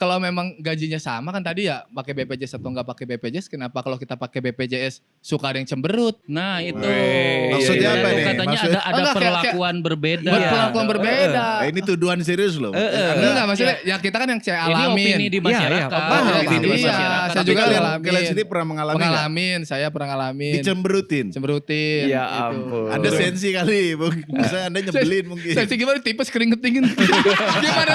kalau memang gajinya sama kan tadi ya pakai BPJS atau nggak pakai BPJS, kenapa kalau kita pakai BPJS suka ada yang cemberut? Nah itu Maksudnya apa nih? katanya Maksudnya- ada Enggak, kayak- perlakuan berbeda. Perlakuan berbeda. Ini tuduhan serius loh. Enggak maksudnya ya kita kan yang saya Ini alamin. opini di masyarakat. Paham, Opini di iya, masyarakat. saya juga kalian, ngalamin. kalian sendiri pernah mengalami nggak? Pengalamin, saya pernah ngalamin. Dicemberutin. Cemberutin. Ya gitu. ampun. Anda sensi kali, misalnya Anda nyebelin mungkin. Saya gimana tipes keringet dingin. Gimana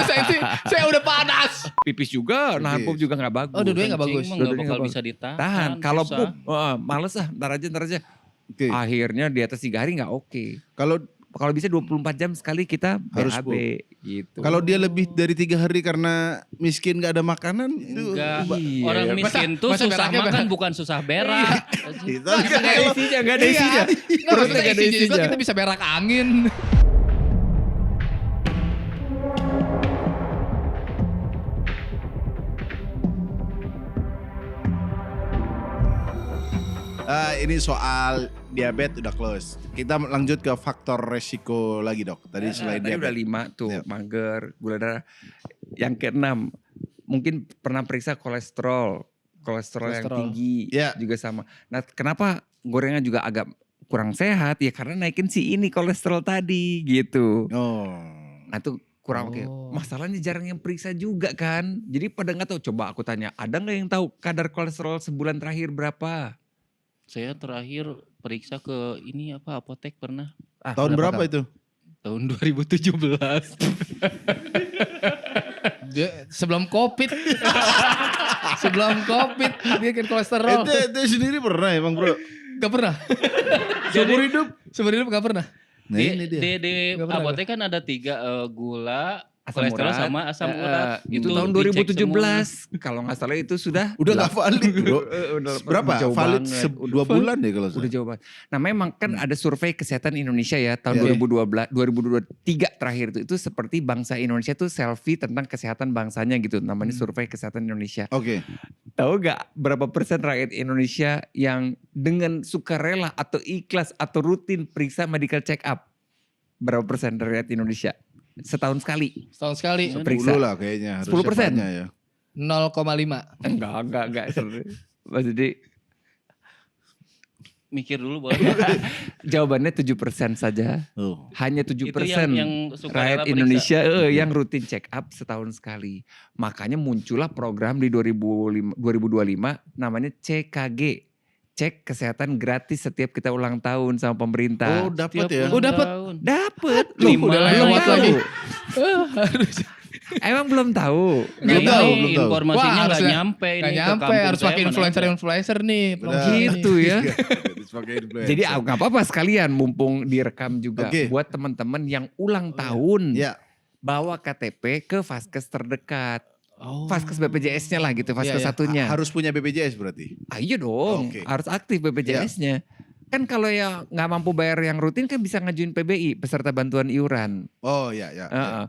saya udah panas. Pipis juga, nahan pup juga gak bagus. Oh, dua-duanya nggak bagus. Kencing mah Dua-duanya nggak bakal nggak bisa ditahan. Tahan, kalau susah. pup, males ntar aja. Oke. Akhirnya di atas 3 hari gak oke. Kalau Bisa 24 jam sekali kita Harus BAB gitu. kalau dia lebih dari 3 hari karena miskin gak ada makanan itu Enggak, Iya, orang iya. miskin tuh Masa susah beraknya makan berak? bukan susah berak. itu Gak ada isinya, gak ada isinya. Nggak, maksudnya Gak ada isinya juga isinya. kita bisa berak angin. Ini soal diabetes udah close. Kita lanjut ke faktor resiko lagi dok. Tadi selain Tadi udah diabetes. 5 tuh, Ya. mager, gula darah. Yang ke-6, mungkin pernah periksa kolesterol yang Kolesterol. tinggi Ya. juga sama. Nah kenapa gorengan juga agak kurang sehat? Ya karena naikin si ini kolesterol tadi gitu. Oh. Nah itu kurang oke. Oh. Masalahnya jarang yang periksa juga kan. Jadi pada nggak tahu. Coba aku tanya, ada nggak yang tahu kadar kolesterol sebulan terakhir berapa? Saya terakhir periksa ke ini apa apotek pernah Tahun berapa itu? tahun 2017. Sebelum COVID. Sebelum COVID dia kan kolesterol. Itu sendiri pernah emang bro? Gak pernah. Seumur hidup? Seumur hidup gak pernah. Nah ini dia. Di Nggak pernah, apotek kan ada 3 gula, Asam kolesterol urat. sama asam urat. Itu tahun dicek 2017. Kalau nggak salah itu sudah Udah gak valid bro. udah Berapa? jauh Valid banget. 2 bulan deh kalau Udah saya. jauh banget. Nah memang kan ada survei kesehatan Indonesia ya tahun Ya. 2023 terakhir itu seperti bangsa Indonesia tuh selfie tentang kesehatan bangsanya gitu. Namanya survei kesehatan Indonesia. Oke. Tahu gak berapa persen rakyat Indonesia yang dengan sukarela atau ikhlas atau rutin periksa medical check up? Berapa persen dari rakyat Indonesia? Setahun sekali. Setahun sekali. Periksa. 10 lah kayaknya. 10%? Harusnya ya. 0,5. Enggak. Maksudnya Mikir dulu boleh. jawabannya 7% saja. Oh. Hanya 7% Itu yang suka rakyat rela Indonesia yang rutin check up setahun sekali. Makanya muncullah program di 2025 namanya CKG. Cek kesehatan gratis setiap kita ulang tahun sama pemerintah. Oh dapat Tiap ya. Oh, ulang dapet. tahun. Dapet. Lima. Udah Belum lewat tahu. lagi. Emang belum tahu. Belum Ini tahu, belum tahu. informasinya Wah, nggak harusnya- nyampe Gak ini ke nyampe, kampung harus saya pakai mana influencer nih. Udah. Gitu ya. Sebagai influencer. Jadi nggak apa-apa sekalian mumpung direkam juga. Oke. Buat teman-teman yang ulang tahun. Ya. Bawa KTP ke Vaskes terdekat. Oh. Vaskes BPJS-nya lah gitu, Vaskes Iya, iya. satunya. Harus punya BPJS berarti. Ah, iya dong, Oke. harus aktif BPJS-nya. Kan kalau yang nggak mampu bayar yang rutin kan bisa ngajuin PBI, peserta bantuan iuran. Oh ya ya. Heeh.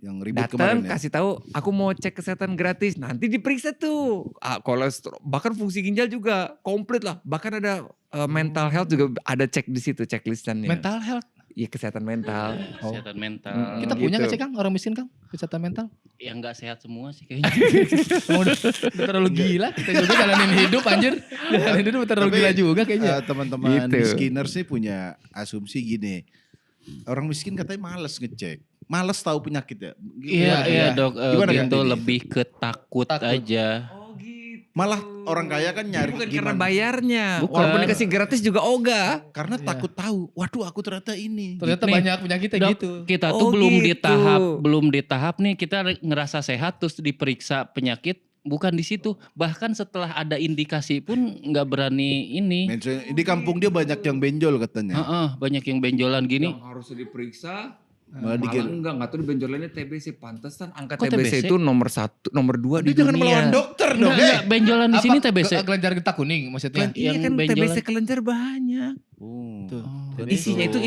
Yang ribut kemarin Datang ya. kasih tahu, aku mau cek kesehatan gratis. Nanti diperiksa tuh, kolesterol, bahkan fungsi ginjal juga komplit lah. Bahkan ada mental health juga ada cek di situ, checklistannya. Mental health. Iya kesehatan mental. kesehatan mental. Kita punya Gitu. gak sih Kang? Orang miskin Kang? Kesehatan mental? Yang nggak sehat semua sih kayaknya. Udah terlalu gila. Kita juga jalanin hidup anjir. Jalanin hidup terlalu Tapi, gila juga kayaknya. Teman-teman Gitu. miskiners sih punya asumsi gini. Orang miskin katanya males ngecek. Males tahu penyakit ya. Iya dok. Gimana Gitu gantinya? lebih ke takut aja. Oh gitu. Malah orang kaya kan nyari Bukan karena gimana. bayarnya. Bukan. Walaupun dikasih gratis juga ogah. Karena Iya. takut tahu. Waduh aku ternyata ini. Ternyata Nih, banyak penyakitnya Dok, gitu. kita Oh, tuh gitu. belum di tahap nih kita ngerasa sehat terus diperiksa penyakit bukan di situ. Bahkan setelah ada indikasi pun nggak berani ini. Di kampung dia banyak yang benjol katanya. Heeh, banyak yang benjolan gini. Yang harus diperiksa. Malah Malah dikira. enggak tuh di benjolannya TBC. Pantesan angka Kok TBC, TBC? itu nomor 1, nomor 2 di Dia jangan dunia. melawan dokter dong. Enggak, benjolan di sini TBC. Kelenjar getah kuning maksudnya. Iya yang kan benjolan. TBC kelenjar banyak. Tuh. Isinya itu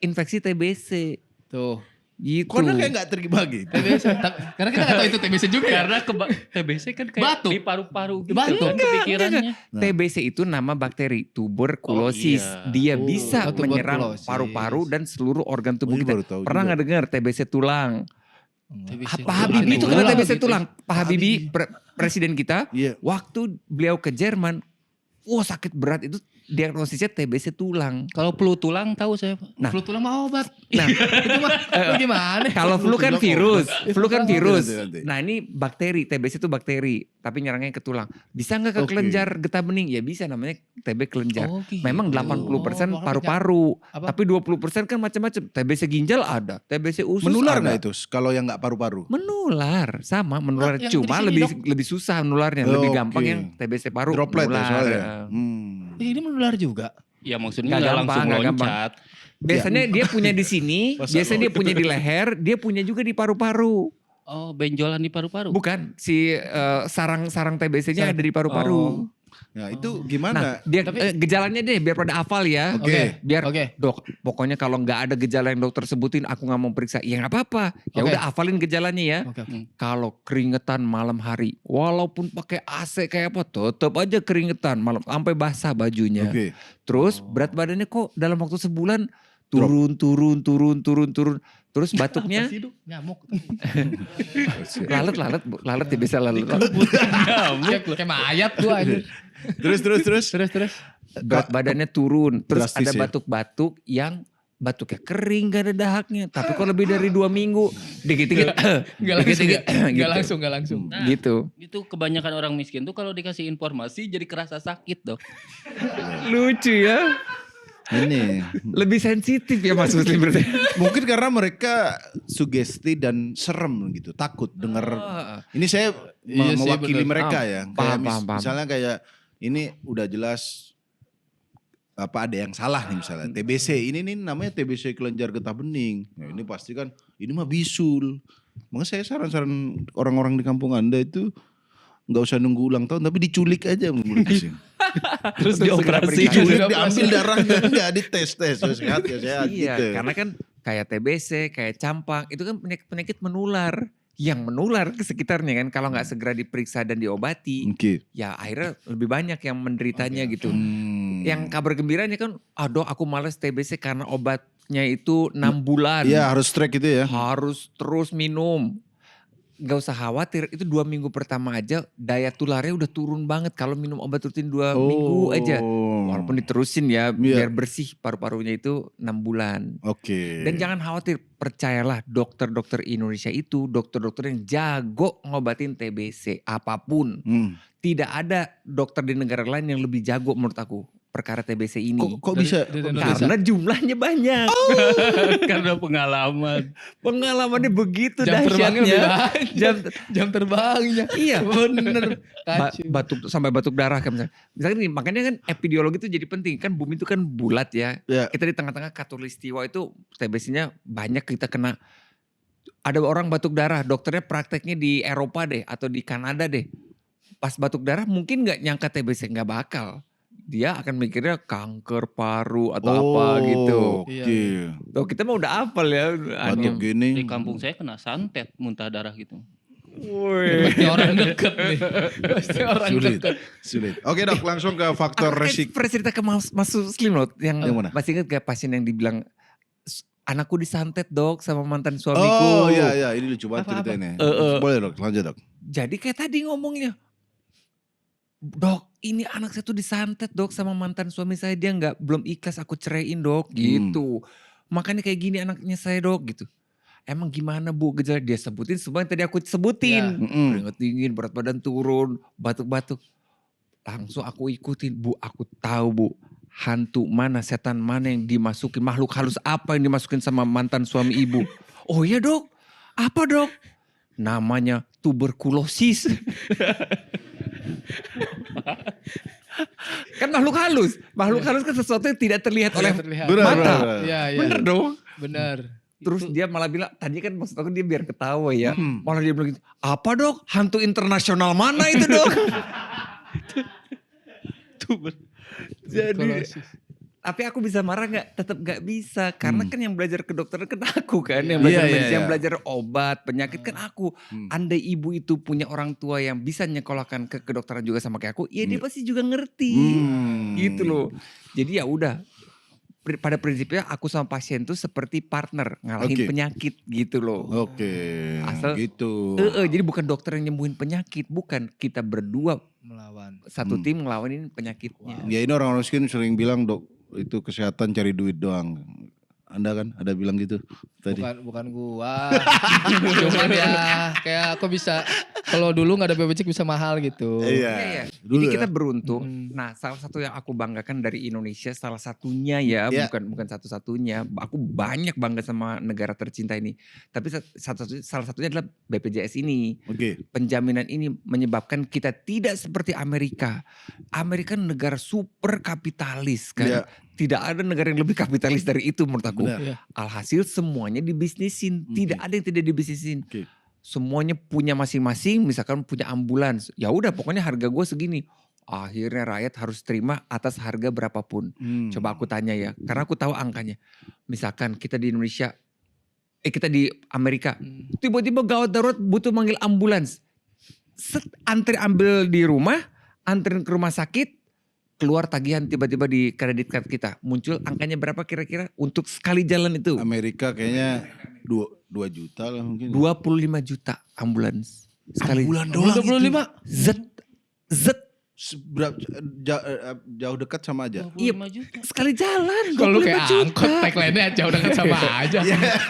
infeksi TBC. Tuh. Gitu. Karena kayak gak terima gitu. TBC. Karena kita gak tahu itu TBC juga ya. Karena TBC kan kayak Batuk. di paru-paru gitu Batuk. kan kepikirannya. Nah. TBC itu nama bakteri tuberkulosis. Oh, iya. Dia bisa Oh, menyerang tuberkulosis. paru-paru dan seluruh organ tubuh Oh, ini kita. baru tahu Pernah juga. nggak dengar TBC tulang? TBC Pak Habibie itu kena tulang TBC gitu. tulang. Pak Habibie presiden kita Iya. waktu beliau ke Jerman, wah sakit berat itu diagnosisnya TBC tulang. Kalau flu tulang tahu saya, Pak. Nah. Flu tulang mah obat. Nah. Itu mah lu gimana? Kalau flu kan Flu virus, flu kan Nanti, virus. nanti. Nah ini bakteri, TBC itu bakteri, tapi nyerangnya ke tulang. Bisa nggak ke Oke. kelenjar getah bening? Ya bisa, namanya TB kelenjar. Oh, gitu. Memang 80% Oh, paru-paru, apa? tapi 20% kan macam-macam. TBC ginjal ada, TBC usus Menular ada. nggak itu kalau yang nggak paru-paru? Menular, sama menular. Yang Cuma di sini, lebih susah menularnya, lebih Oke. gampang yang TBC paru. Droplet ya menular. soalnya. Ini menular juga. Ya maksudnya Nggak nggak gampang, langsung nggak gampang. loncat. Biasanya dia punya di sini, Masa biasanya dia punya di leher, dia punya juga di paru-paru. Oh, benjolan di paru-paru. Bukan, si sarang TBC-nya ada di paru-paru. Oh. Ya itu Nah, gimana? dia Tapi- gejalanya deh biar pada hafal ya. Oke. Biar Oke. dok, pokoknya kalau nggak ada gejala yang dokter sebutin, aku nggak mau periksa. Ya nggak apa-apa. Ya Oke. udah hafalin gejalanya ya. Oke. Kalau keringetan malam hari, walaupun pakai AC kayak apa, tetap aja keringetan malam sampai basah bajunya. Oke. Terus berat badannya kok dalam waktu sebulan turun. Terus batuknya Nyamuk. lalat ya bisa lalat. Kayak mayat gua aja. Terus. Terus. Berat badannya turun. Terus Drastis ada ya? batuk-batuk yang batuknya kering gak ada dahaknya. Tapi kalau lebih dari 2 minggu dikit-dikit Enggak langsung. dikit-dikit, gitu. Enggak langsung. Nah, Gitu. Itu kebanyakan orang miskin tuh kalau dikasih informasi jadi kerasa sakit, Dok. Lucu ya. Ini Lebih sensitif ya Mas Muslim berarti. mungkin karena mereka sugesti dan serem gitu, takut dengar. Ini saya Iya sih, mewakili bener. mereka ya. Kayak Paham. misalnya kayak ini udah jelas apa ada yang salah nih misalnya TBC ini nih namanya TBC kelenjar getah bening. Nah, ini pasti kan ini mah bisul. Makanya saya saran-saran orang-orang di kampung Anda itu nggak usah nunggu ulang tahun tapi diculik aja menurut saya. Terus Segera dioperasi. periksa. Diculik, Juga diambil darahnya enggak dites ya sehat ya sehat Iya, gitu. karena kan kayak TBC, kayak campak, itu kan penyakit menular. Yang menular ke sekitarnya kan kalau nggak segera diperiksa dan diobati, Oke. ya akhirnya lebih banyak yang menderitanya gitu. Hmm. Yang kabar gembiranya kan, aduh aku males TBC karena obatnya itu 6 bulan. Iya harus track itu ya. Harus terus minum. Gak usah khawatir, itu 2 minggu pertama aja daya tularnya udah turun banget kalau minum obat rutin 2 minggu aja. Walaupun diterusin ya, Iya. biar bersih paru-parunya itu 6 bulan. Oke. Dan jangan khawatir, percayalah dokter-dokter Indonesia itu dokter-dokter yang jago ngobatin TBC apapun. Hmm. Tidak ada dokter di negara lain yang lebih jago menurut aku perkara TBC ini. Kok bisa? Dari Indonesia. Karena jumlahnya banyak. Karena pengalaman. Pengalamannya begitu Jam terbangnya lebih dahsyatnya. banyak. Jam terbangnya. Iya. Bener. Kacau. Batuk sampai batuk darah kan misalnya. Misalnya nih, makanya kan epidemiologi itu jadi penting. Kan bumi itu kan bulat ya. Ya. Kita di tengah-tengah khatulistiwa itu TBC-nya banyak kita kena. Ada orang batuk darah, dokternya prakteknya di Eropa deh atau di Kanada deh. Pas batuk darah mungkin nggak nyangka TBC, nggak bakal. Dia akan mikirnya kanker paru atau apa gitu. Oke. Tuh kita mah udah hafal ya. Batuk gini. Di kampung saya kena santet muntah darah gitu. Pasti orang deket nih. Pasti orang Sulit. deket. Sulit. Oke dok, langsung ke faktor resiko. Pernah cerita ke Mas Muslim loh. Yang mana? Masih ingat gak pasien yang dibilang, anakku disantet dok sama mantan suamiku. Oh iya ini lucu banget Apa-apa? ceritanya. Eh. Boleh dok, lanjut dok. Jadi kayak tadi ngomongnya. Dok, ini anak saya tuh disantet dok sama mantan suami saya. Dia belum ikhlas aku ceraiin dok gitu. Makanya kayak gini anaknya saya dok gitu. Emang gimana bu gejala? Dia sebutin semua yang tadi aku sebutin. Keringat dingin, berat badan turun, batuk-batuk. Langsung aku ikutin. Bu, aku tahu bu. Hantu mana, setan mana yang dimasukin. Makhluk halus apa yang dimasukin sama mantan suami ibu. Oh iya dok. Apa dok? Namanya tuberkulosis. Kan makhluk halus. Makhluk halus kan sesuatu yang tidak terlihat oleh Terlihat. Benar, mata. benar. Iya, iya. Bener dong. Bener. Terus dia malah bilang, tadi kan maksud aku dia biar ketawa ya. Malah dia bilang gitu, apa dok? Hantu internasional mana itu dok? Jadi, tapi aku bisa marah gak? Tetap gak bisa. Karena kan yang belajar kedokteran kan aku kan. Yang belajar Iya, medis, iya. yang belajar obat, penyakit kan aku. Andai ibu itu punya orang tua yang bisa nyekolahkan ke kedokteran juga sama kayak aku. Ya dia pasti juga ngerti. Gitu loh. Jadi ya udah. pada prinsipnya aku sama pasien tuh seperti partner ngalahin Oke. penyakit gitu loh. Oke. Asal- gitu. Jadi bukan dokter yang nyembuhin penyakit, bukan, kita berdua Melawan. satu tim ngelawanin penyakitnya. Ya ini orang miskin sering bilang dok itu kesehatan cari duit doang. Anda kan ada bilang gitu tadi. Bukan gua. Cuman ya kayak aku bisa kalau dulu nggak ada BPJS bisa mahal gitu. Iya. Dulu Jadi kita ya. beruntung. Hmm. Nah, salah satu yang aku banggakan dari Indonesia, salah satunya ya, Iya. bukan satu-satunya. Aku banyak bangga sama negara tercinta ini. Tapi salah satunya adalah BPJS ini. Oke. Penjaminan ini menyebabkan kita tidak seperti Amerika. Amerika negara super kapitalis kan. Iya. Tidak ada negara yang lebih kapitalis dari itu menurut aku. Benar. Alhasil semuanya dibisnisin. Tidak ada yang tidak dibisnisin. Oke. Semuanya punya masing-masing, misalkan punya ambulans. Ya udah pokoknya harga gue segini. Akhirnya rakyat harus terima atas harga berapapun. Coba aku tanya ya, karena aku tahu angkanya. Misalkan kita di Indonesia, kita di Amerika, tiba-tiba gawat darurat butuh manggil ambulans. Antri ambil di rumah, anterin ke rumah sakit, keluar tagihan tiba-tiba di kredit card kita. Muncul angkanya berapa kira-kira untuk sekali jalan itu? Amerika kayaknya 2 juta lah mungkin. 25 juta ambulans. Sekali. Bulan doang 25. Zet. Jauh dekat sama aja. 25 juta. Sekali jalan. Kalau 25 kayak juta. angkot tagline-nya jauh dekat sama aja.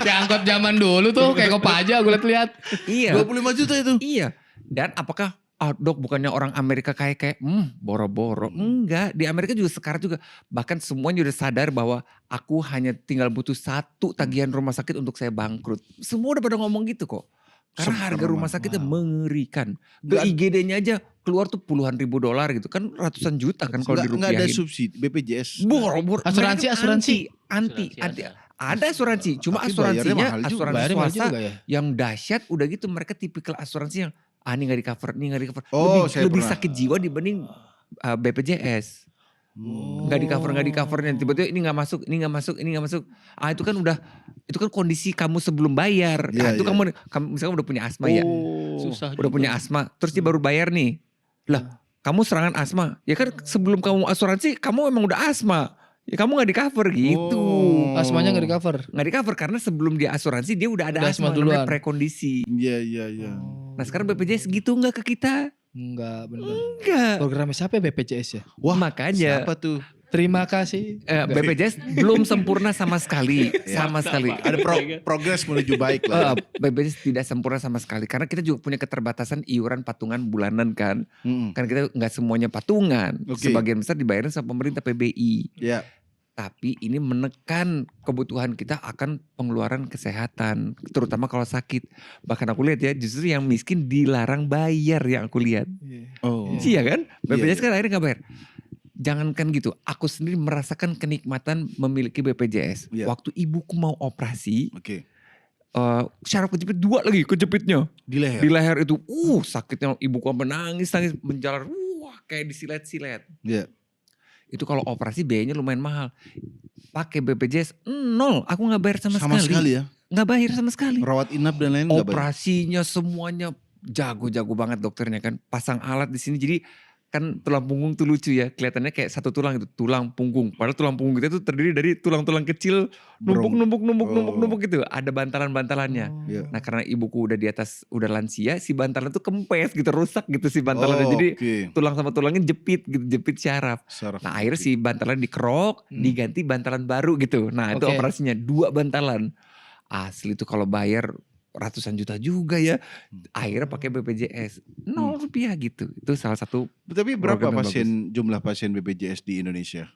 Kayak angkot zaman dulu tuh kayak Kopaja gue lihat. Iya. 25 juta itu. Iya. Dan apakah dok bukannya orang Amerika kayak boro-boro. Enggak, di Amerika juga sekarang juga. Bahkan semuanya udah sadar bahwa aku hanya tinggal butuh 1 tagihan rumah sakit untuk saya bangkrut. Semua udah pada ngomong gitu kok. Karena harga rumah sakitnya mengerikan. Ke IGD-nya aja keluar tuh puluhan ribu dolar gitu. Kan ratusan juta kan kalau Nggak ada dirupiahin. subsidi BPJS. Boro-boro. Asuransi, Mereka asuransi. Anti. Ada asuransi. Cuma Tapi bayarnya asuransinya mahal juga. asuransi Bayarnya mahal swasta juga ya. yang dahsyat udah gitu. Mereka tipikal asuransi yang ini gak di cover, ini gak di cover. Oh, saya lebih pernah. sakit jiwa dibanding BPJS. Nggak di cover, tiba-tiba ini nggak masuk, ini nggak masuk. Itu kan kondisi kamu sebelum bayar. Iya, Itu iya. kamu misalkan udah punya asma ya, Susah udah juga. punya asma, terus dia baru bayar nih. Lah, kamu serangan asma, ya kan sebelum kamu asuransi, kamu emang udah asma. Ya kamu nggak di cover gitu. Asmanya nggak di cover. Nggak di cover karena sebelum dia asuransi dia udah ada Udah asma asma duluan. namanya prekondisi. Iya. Nah sekarang BPJS gitu nggak ke kita? Enggak bener. Enggak. Programnya siapa ya BPJS ya? Wah, Makanya siapa tuh? Terima kasih. BPJS belum sempurna sama sekali, sama sekali. Ada progres menuju baik lah. BPJS tidak sempurna sama sekali karena kita juga punya keterbatasan iuran patungan bulanan kan. Kan kita nggak semuanya patungan, Oke. sebagian besar dibayarin sama pemerintah PBI. Ya. Tapi ini menekan kebutuhan kita akan pengeluaran kesehatan, terutama kalau sakit. Bahkan aku lihat ya, justru yang miskin dilarang bayar yang aku lihat. Oh. Iya kan? BPJS Iya. kan akhirnya gak bayar. Jangankan gitu, aku sendiri merasakan kenikmatan memiliki BPJS. Iya. Waktu ibuku mau operasi, Oke. syaraf kejepit 2 lagi kejepitnya. Di leher. Di leher itu, sakitnya ibuku menangis menjalar, kayak disilet-silet. Iya. Itu kalau operasi biayanya lumayan mahal. Pakai BPJS 0, aku nggak bayar sama sekali. ya. Nggak bayar sama sekali. Rawat inap dan lain nggak bayar. Operasinya semuanya jago-jago banget dokternya kan. Pasang alat di sini jadi kan tulang punggung tuh lucu ya. Kelihatannya kayak satu tulang itu, tulang punggung. Padahal tulang punggung kita tuh terdiri dari tulang-tulang kecil numpuk gitu. Ada bantalan-bantalannya. Iya. Nah karena ibuku udah di atas, udah lansia, si bantalan tuh kempes gitu, rusak gitu si bantalannya. Jadi Oke. tulang sama tulangnya jepit gitu, jepit syaraf. Saraf. Nah akhirnya si bantalan dikerok, diganti bantalan baru gitu. Nah itu Oke. operasinya 2 bantalan. Asli tuh kalau bayar ratusan juta juga ya. Akhirnya pakai BPJS 0 rupiah gitu. Itu salah satu. Tapi berapa Program yang jumlah pasien BPJS di Indonesia?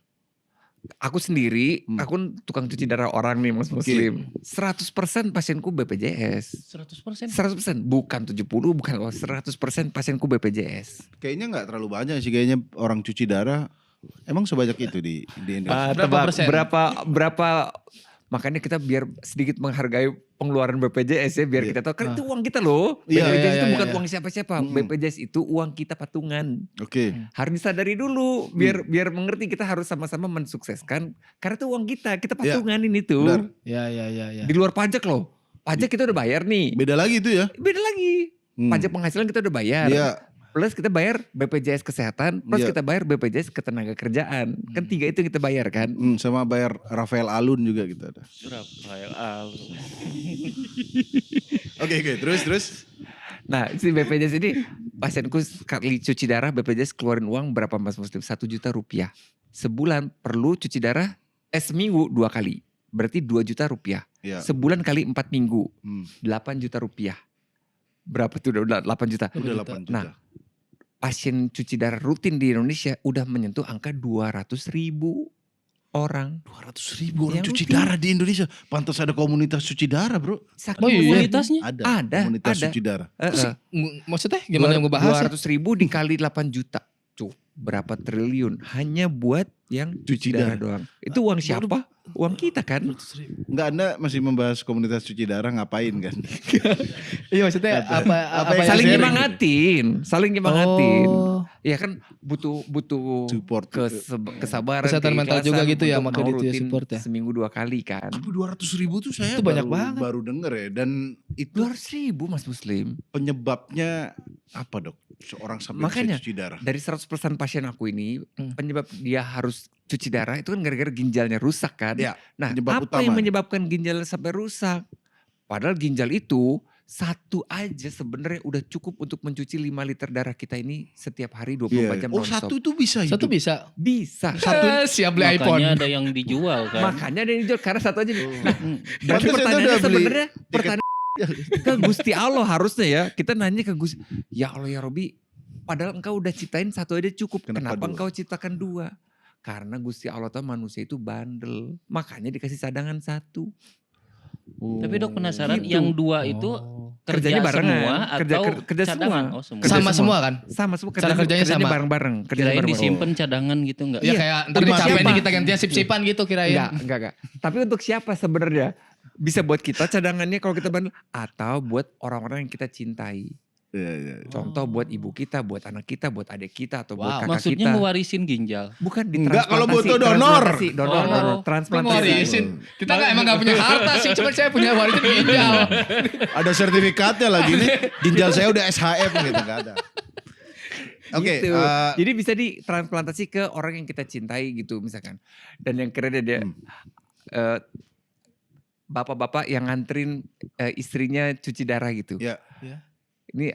Aku sendiri, aku tukang cuci darah orang nih Mas Muslim. 100% pasienku BPJS. 100%. 100%, bukan 70, bukan 100% pasienku BPJS. Kayaknya nggak terlalu banyak sih, kayaknya orang cuci darah emang sebanyak itu di Indonesia. Berapa Tebak persen? berapa makanya kita biar sedikit menghargai pengeluaran BPJS ya, biar Iya. kita tahu kan itu uang kita loh. Iya, BPJS iya, itu iya, bukan iya. uang siapa-siapa. BPJS itu uang kita patungan. Oke. Harus disadari dulu biar mengerti kita harus sama-sama mensukseskan karena itu uang kita patunganin itu. benar. Ya. Di luar pajak loh. Pajak kita udah bayar nih. Beda lagi itu ya. Beda lagi. Pajak penghasilan kita udah bayar. Iya. plus kita bayar BPJS Kesehatan, plus Iya. kita bayar BPJS Ketenagakerjaan. Kan 3 itu yang kita bayar kan. Sama bayar Rafael Alun juga kita ada. Oke, terus. Nah si BPJS ini pasienku sekali cuci darah BPJS keluarin uang berapa Mas Muslim? 1 juta rupiah. Sebulan perlu cuci darah seminggu 2 kali. Berarti 2 juta rupiah. Iya. Sebulan kali 4 minggu. Hmm. 8 juta rupiah. Berapa tuh udah 8 juta. Udah 8 juta. Nah, pasien cuci darah rutin di Indonesia udah menyentuh angka 200.000 orang. 200.000 orang Yang cuci rutin. darah di Indonesia. Pantas ada komunitas cuci darah, bro. Saking Oh iya. Komunitasnya? Ada komunitas ada. cuci darah. Maksudnya gimana yang gue bahas? 200.000 dikali 8 juta. Cuh, berapa triliun hanya buat yang cuci darah doang. Itu uang siapa? Uang kita kan? Enggak, Anda masih membahas komunitas cuci darah ngapain kan? Iya maksudnya apa Apa yang Saling sharing? nyemangatin, saling nyemangatin. Oh. Ya kan butuh Support. kesabaran, Kesehatan mental keikhlasan juga gitu ya, untuk makanya mau dia rutin support ya. seminggu 2 kali kan. Tapi 200.000 tuh saya Itu banyak banget. baru denger ya. Dan itu 200.000 Mas Muslim. penyebabnya apa, Dok? Seorang sampai Makanya, bisa cuci darah. Dari 100% pasien aku ini, Hmm. penyebab dia harus cuci darah itu kan gara-gara ginjalnya rusak kan. Ya, Nah, penyebab apa yang utama. menyebabkan ginjal sampai rusak? Padahal ginjal itu satu aja sebenarnya udah cukup untuk mencuci 5 liter darah kita ini setiap hari 24 jam Oh, nonstop. satu tuh bisa hidup. Satu bisa. Bisa. Siap beli iPhone. Makanya ada yang dijual kan. Makanya ada yang dijual karena satu aja. Oh. Nah, berarti Pantes itu pertanyaannya udah beli sebenarnya pertanyaan ke Gusti Allah harusnya ya. Kita nanya ke Gusti, ya Allah ya Robi, padahal engkau udah ciptain satu aja cukup. Kenapa Kenapa dua? engkau ciptakan 2? Karena Gusti Allah tahu manusia itu bandel. Makanya dikasih cadangan 1. Tapi Dok penasaran Gitu. yang 2 itu kerja Kerjanya barengan. semua Kerja- atau kerja cadangan? semua. Oh semua. Kerja Sama semua kan? Sama semua Cara kerjanya sama. bareng-bareng. Kerjanya Kirain bareng-bareng. disimpan cadangan gitu enggak? Iya Iya. kayak ntar Untuk dicapain siapa? nih kita gantian sip-sipan gitu kirain. Enggak. Tapi untuk siapa sebenarnya? Bisa buat kita cadangannya kalau kita bandel. Atau buat orang-orang yang kita cintai. Iya. Contoh buat ibu kita, buat anak kita, buat adik kita, atau buat Wow. kakak Maksudnya kita. mewarisin ginjal. Bukan Enggak, kalau ditransplantasi, butuh donor. transplantasi, donor, Oh. donor, Kok transplantasi. ngewarisin? Kita emang gak punya harta sih, cuma saya punya warisan ginjal. Ada sertifikatnya lagi nih. Ginjal saya udah SHF gitu, enggak ada. Oke, Gitu. Jadi bisa ditransplantasi ke orang yang kita cintai gitu misalkan. Dan yang keren dia eh, bapak-bapak yang nganterin istrinya cuci darah gitu. Ya. Ini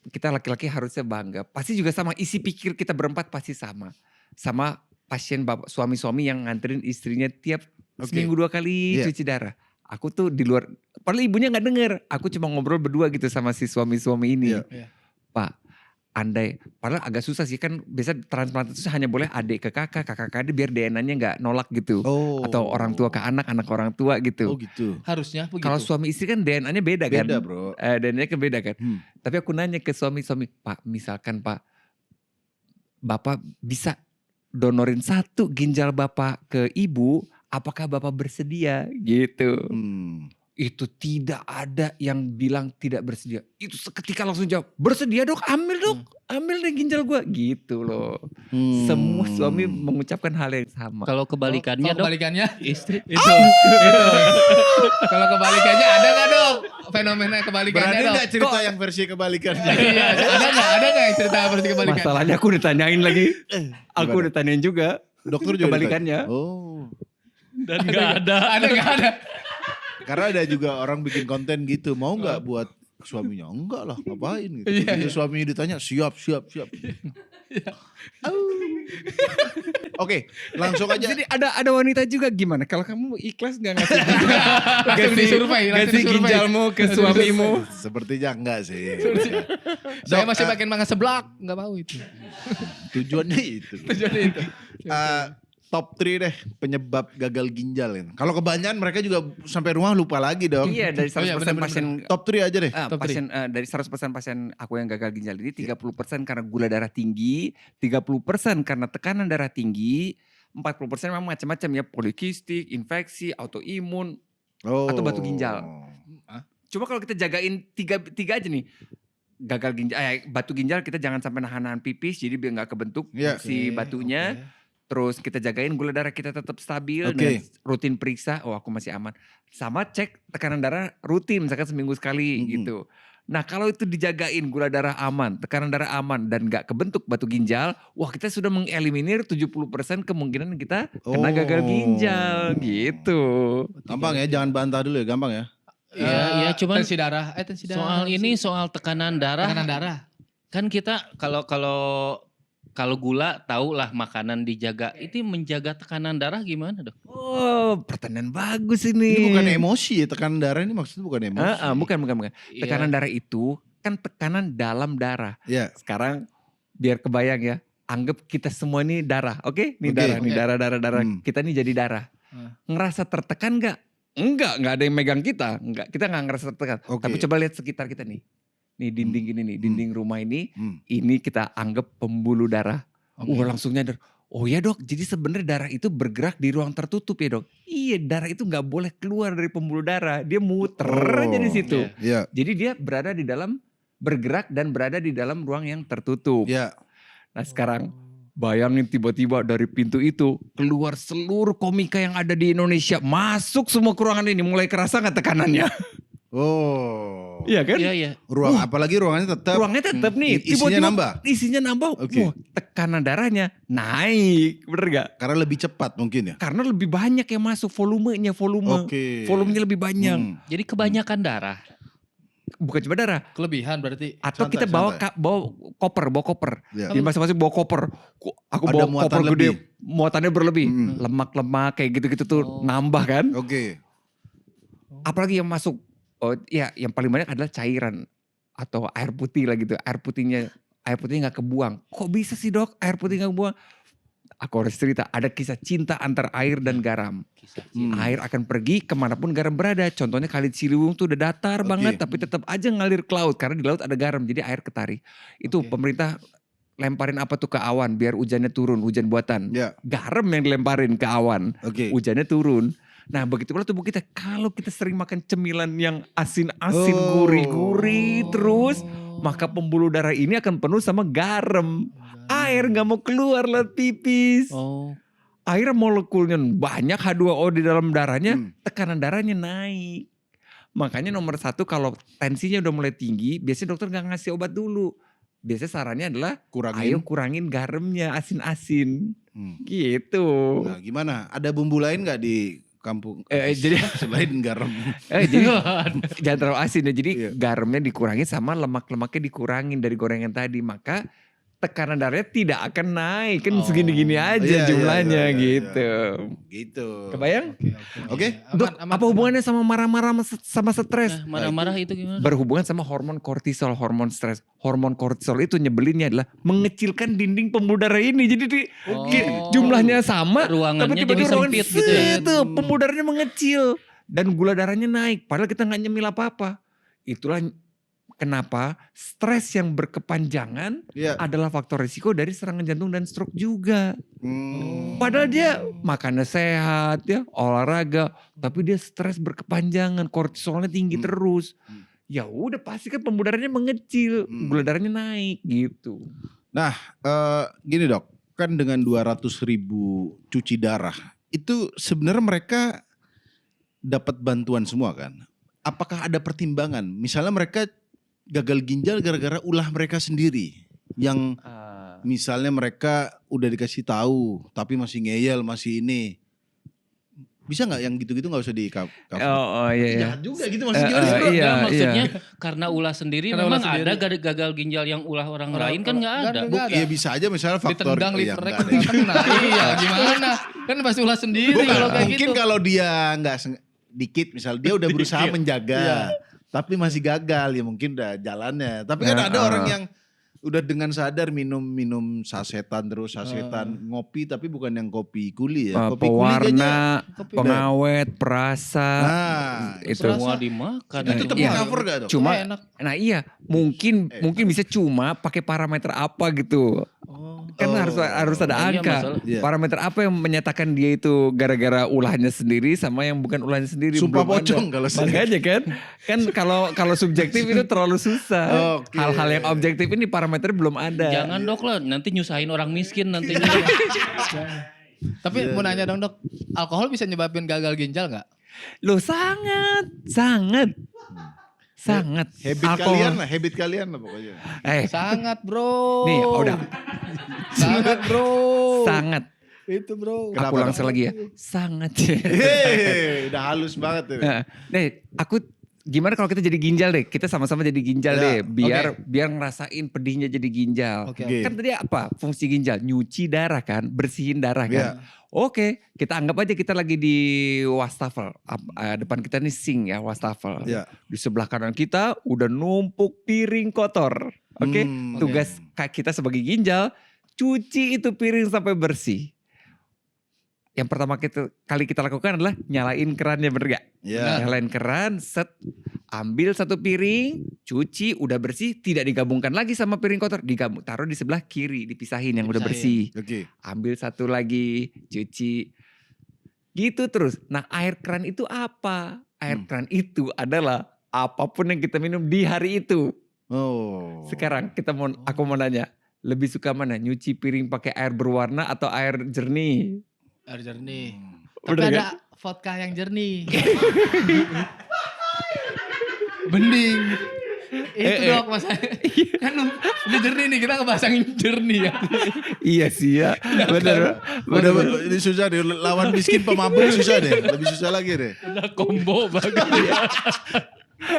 kita laki-laki harusnya bangga. Pasti juga sama, isi pikir kita berempat pasti sama. Sama pasien bapak suami-suami yang nganterin istrinya tiap Oke. seminggu 2 kali Iya. cuci darah. Aku tuh di luar, padahal ibunya gak denger. Aku cuma ngobrol berdua gitu sama si suami-suami ini. Iya. Pak, andai, padahal agak susah sih kan biasa transplantasi hanya boleh adik ke kakak, kakak ke adik biar DNA-nya gak nolak gitu. Oh. Atau orang tua ke anak, anak orang tua gitu. Oh gitu. Harusnya begitu. Kalau suami istri kan DNA-nya beda kan. Beda, Bro. DNA-nya kan beda kan. Hmm. Tapi aku nanya ke suami-suami, Pak misalkan Pak, Bapak bisa donorin 1 ginjal Bapak ke ibu, apakah Bapak bersedia? Gitu. Itu tidak ada yang bilang tidak bersedia. Itu seketika langsung jawab, bersedia Dok, ambil Dok. Ambil deh ginjal gua. Gitu loh. Semua suami mengucapkan hal yang sama. Kalau kebalikannya Kalau Dok, kebalikannya istri itu. Kalau kebalikannya ada nggak dong fenomena kebalikannya Berani dong? enggak cerita yang versi kebalikannya? Iya, ada nggak yang cerita versi kebalikannya? Masalahnya aku udah tanyain lagi. Aku Gimana? udah tanyain juga. Dokter juga Kebalikannya. ditanya? Oh. dan nggak ada. Ada nggak ada? Karena ada juga orang bikin konten gitu. Mau nggak buat suaminya? Enggak lah, ngapain gitu. Iya, Begitu iya. suaminya ditanya, siap. Oke, langsung aja. Jadi ada wanita juga gimana? Kalau kamu ikhlas gak ngasih Langsung disurvei, langsung ngasih disurvei. ginjalmu ke suamimu? Sepertinya enggak sih. Saya Dok, masih makin manga seblak, nggak mau itu. tujuannya itu. Tujuannya itu. Top 3 deh penyebab gagal ginjal ini. Kalau kebanyakan mereka juga sampai rumah lupa lagi dong. Iya dari 100% Oh iya, benar-benar. pasien Top 3 aja deh. Top pasien dari 100% pasien aku yang gagal ginjal ini 30% karena gula darah tinggi, 30% karena tekanan darah tinggi, 40% memang macam-macam ya, polikistik, infeksi, autoimun. Oh. Atau batu ginjal. Cuma kalau kita jagain tiga aja nih. Gagal ginjal, batu ginjal kita jangan sampai nahan-nahan pipis jadi biar nggak kebentuk Iya. si batunya. Terus kita jagain gula darah kita tetap stabil Oke. dan rutin periksa, oh aku masih aman. Sama cek tekanan darah rutin misalkan seminggu sekali Mm-mm. gitu. Nah kalau itu dijagain gula darah aman, tekanan darah aman dan gak kebentuk batu ginjal, wah kita sudah mengeliminir 70% kemungkinan kita kena gagal ginjal gitu. Gampang ya, jangan bantah dulu ya, gampang ya. Iya, cuman tensi darah. soal ini soal tekanan darah. Tekanan darah. Kan kita kalau gula tahu lah makanan dijaga. Itu menjaga tekanan darah gimana, Dok? Oh pertanyaan bagus ini. Ini bukan emosi ya, tekanan darah ini maksudnya bukan emosi. Bukan. Iya. Tekanan darah itu kan tekanan dalam darah. Ya. Sekarang biar kebayang ya, anggap kita semua ini darah, oke? Ini Oke. darah, nih darah. Hmm. Kita nih jadi darah. Ngerasa tertekan nggak? Enggak ada yang megang kita. Enggak, kita nggak ngerasa tertekan. Oke. Tapi coba lihat sekitar kita nih. Nih dinding ini nih, dinding rumah ini. Hmm. Ini kita anggap pembuluh darah. Oke. Langsung nyadar. Oh ya dok, jadi sebenarnya darah itu bergerak di ruang tertutup ya dok. Iya, darah itu nggak boleh keluar dari pembuluh darah. Dia muter aja di situ. Iya. Ya. Jadi dia berada di dalam, bergerak dan berada di dalam ruang yang tertutup. Ya. Nah sekarang bayangin tiba-tiba dari pintu itu keluar seluruh komika yang ada di Indonesia. Masuk semua ke ruangan ini. Mulai kerasa nggak tekanannya? Oh. Iya kan? Iya. Apalagi ruangannya tetap. Ruangnya tetap nih. Isinya nambah? Isinya nambah. Oke. Wah, tekanan darahnya naik. Bener gak? Karena lebih cepat mungkin ya. Karena lebih banyak yang masuk volumenya. Oke. Volumenya lebih banyak. Jadi kebanyakan darah. Bukan cuma darah. Kelebihan berarti. Atau Santai, kita bawa santai. bawa koper. Ya. Jadi masing-masing bawa koper. Aku Ada bawa muatan koper gede. lebih. Muatannya berlebih. Hmm. Lemak-lemak kayak gitu-gitu tuh Oh. nambah kan. Oke. Apalagi yang masuk. Oh ya, yang paling banyak adalah cairan atau air putih lah gitu. Air putihnya nggak kebuang. Kok bisa sih dok air putih nggak kebuang? Aku harus cerita, ada kisah cinta antara air dan garam. Kisah Hmm. Air akan pergi kemanapun garam berada. Contohnya Kali Ciliwung tuh udah datar Oke. banget, tapi tetap aja ngalir ke laut karena di laut ada garam, jadi air ketarik. Itu Oke. pemerintah lemparin apa tuh ke awan biar hujannya turun, hujan buatan. Ya. Garam yang dilemparin ke awan, Oke. hujannya turun. Nah begitu pula tubuh kita, kalau kita sering makan cemilan yang asin-asin, Oh. gurih-gurih terus, maka pembuluh darah ini akan penuh sama garam. Air nggak mau keluar lewat pipis. Oh. Air molekulnya banyak, H2O di dalam darahnya, Hmm. tekanan darahnya naik. Makanya nomor 1 kalau tensinya udah mulai tinggi, biasanya dokter nggak ngasih obat dulu. Biasanya sarannya adalah ayo Kurangin. kurangin garamnya, asin-asin. Hmm. Gitu. Nah gimana? Ada bumbu lain gak di kampung? Jadi Selain garam. jadi jangan terlalu asin ya. Jadi Iya. garamnya dikurangin sama lemak-lemaknya dikurangin dari gorengan tadi. Maka tekanan darahnya tidak akan naik. Kan Oh. segini-gini aja Iya, iya, jumlahnya iya, iya, gitu. Gitu. Kebayang? Oke. Dok, apa hubungannya sama marah-marah sama stres? Nah, marah-marah itu gimana? Berhubungan sama hormon kortisol, hormon stres. Hormon kortisol itu nyebelinnya adalah mengecilkan dinding pembuluh darah ini. Jadi jumlahnya sama, Ruangannya tapi jadi tiba-tiba ruangan sempit gitu ya. itu pembuluh darahnya mengecil dan gula darahnya naik. Padahal kita nggak nyemil apa-apa. Itulah kenapa stres yang berkepanjangan Iya. adalah faktor risiko dari serangan jantung dan stroke juga. Hmm. Padahal dia makannya sehat ya, olahraga, tapi dia stres berkepanjangan, kortisolnya tinggi Hmm. terus. Hmm. Ya udah pasti kan pembuluh darahnya mengecil, Hmm. gula darahnya naik gitu. Gini dok, kan dengan 200.000 cuci darah, itu sebenarnya mereka dapat bantuan semua kan? Apakah ada pertimbangan? Misalnya mereka gagal ginjal gara-gara ulah mereka sendiri. Yang misalnya mereka udah dikasih tahu, tapi masih ngeyel, masih ini. Bisa nggak yang gitu-gitu nggak usah di cover? Oh iya. Jahat juga gitu maksudnya gimana sih bro? Iya, Maksudnya karena ulah sendiri Karena memang ulah sendiri. ada gagal ginjal yang ulah orang lain kan nggak ada. nggak ada. Iya bisa aja misalnya faktor Ditendang iya, livernya nggak ada. kena. Iya gimana? Kan pasti ulah sendiri Bukan, kalau kayak mungkin gitu. kalau dia nggak dikit misal dia udah berusaha menjaga Iya. tapi masih gagal ya mungkin udah jalannya. Tapi kan ada orang yang udah dengan sadar minum sasetan terus sasetan ngopi tapi bukan yang kopi kuli ya. Kopi kuli kayaknya. Pewarna, Kopi- pengawet, perasa, Nah, itu. Semua dimakan. itu tetap Iya. cover gak dok? Cuma, enak. nah iya, mungkin bisa cuma pakai parameter apa gitu. Kan Oh. harus ada Iya, angka. masalah. Iya. Parameter apa yang menyatakan dia itu gara-gara ulahnya sendiri sama yang bukan ulahnya sendiri. Sumpah belum ada. pocong kalau saya. Makanya kan, kalau subjektif itu terlalu susah. Oke. Hal-hal yang objektif ini parameternya belum ada. Jangan dok lah, nanti nyusahin orang miskin nantinya. Tapi mau nanya dong dok, alkohol bisa nyebabin gagal ginjal nggak? Loh sangat. Sangat. Habit kalian lah pokoknya. Sangat bro. Nih udah. Sangat bro. Sangat. Itu bro. Kenapa? Aku langsung lagi ya. Sangat. Udah halus banget ya. Nih, aku gimana kalau kita jadi ginjal deh? Kita sama-sama jadi ginjal Ya, deh. Biar ngerasain pedihnya jadi ginjal. Oke. Kan tadi apa? Fungsi ginjal nyuci darah kan, bersihin darah kan. Ya. Oke, kita anggap aja kita lagi di wastafel. Depan kita nih sink ya, wastafel. Ya. Di sebelah kanan kita udah numpuk piring kotor. Oke, tugas kita sebagai ginjal cuci itu piring sampai bersih. Yang pertama kali kita lakukan adalah nyalain kerannya, bener gak? Ya. Nyalain keran, ambil satu piring, cuci, udah bersih, tidak digabungkan lagi sama piring kotor, taruh di sebelah kiri, dipisahin yang udah bersih. Oke. Ambil satu lagi, cuci. Gitu terus. Nah, air keran itu apa? Air keran itu adalah apapun yang kita minum di hari itu. Oh. Sekarang aku mau nanya, lebih suka mana? Nyuci piring pakai air berwarna atau air jernih? Air jernih. Tapi Udah ada vodka yang jernih. Bening. Itu dong mas. Kan udah jernih nih, kita ngebahasangin jernih ya. Iya sih ya. Bener. Udah ini susah deh, lawan miskin pemabuk susah deh. Lebih susah lagi deh. Udah combo banget.